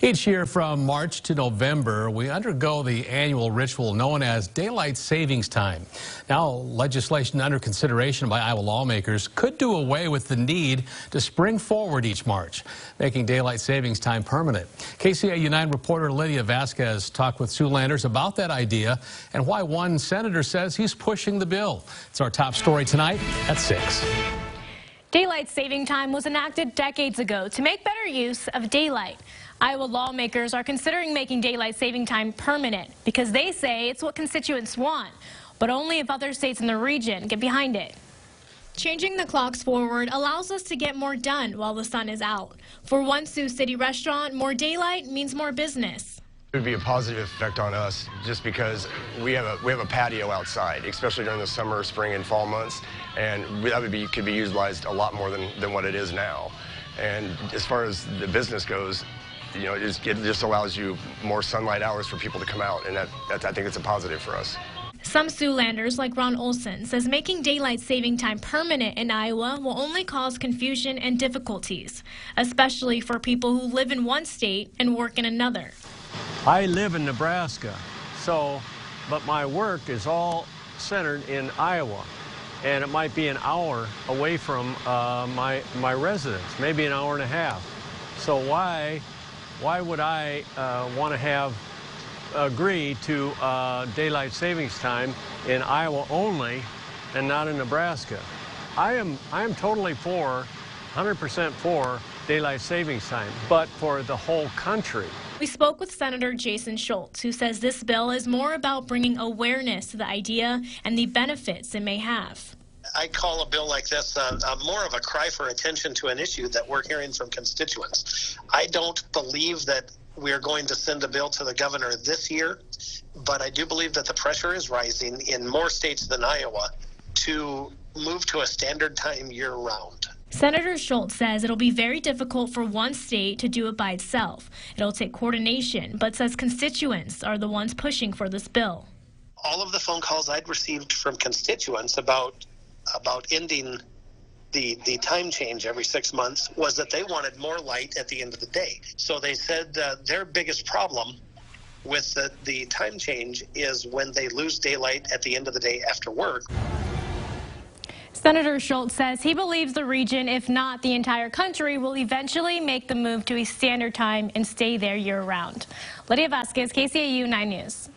Each year from March to November, we undergo the annual ritual known as Daylight Savings Time. Now, legislation under consideration by Iowa lawmakers could do away with the need to spring forward each March, making Daylight Savings Time permanent. KCAU-9 reporter Lydia Vasquez talked with Siouxlanders about that idea and why one senator says he's pushing the bill. It's our top story tonight at 6. Daylight saving time was enacted decades ago to make better use of daylight. Iowa lawmakers are considering making daylight saving time permanent because they say it's what constituents want, but only if other states in the region get behind it. Changing the clocks forward allows us to get more done while the sun is out. For one Sioux City restaurant, more daylight means more business. It would be a positive effect on us just because we have a patio outside, especially during the summer, spring, and fall months, and that could be utilized a lot more than what it is now. And as far as the business goes, you know, it just allows you more sunlight hours for people to come out, and I think it's a positive for us. Some Siouxlanders, like Ron Olson, says making daylight saving time permanent in Iowa will only cause confusion and difficulties, especially for people who live in one state and work in another. I live in Nebraska, but my work is all centered in Iowa, and it might be an hour away from my residence, maybe an hour and a half. So why would I want to agree to daylight savings time in Iowa only and not in Nebraska? I am totally for, 100% for daylight savings time, but for the whole country. We spoke with Senator Jason Schultz, who says this bill is more about bringing awareness to the idea and the benefits it may have. I call a bill like this more of a cry for attention to an issue that we're hearing from constituents. I don't believe that we're going to send a bill to the governor this year, but I do believe that the pressure is rising in more states than Iowa to move to a standard time year-round. Senator Schultz says it'll be very difficult for one state to do it by itself. It'll take coordination, but says constituents are the ones pushing for this bill. All of the phone calls I'd received from constituents about ending the time change every 6 months was that they wanted more light at the end of the day. So they said their biggest problem with the time change is when they lose daylight at the end of the day after work. Senator Schultz says he believes the region, if not the entire country, will eventually make the move to a standard time and stay there year-round. Lydia Vasquez, KCAU 9 News.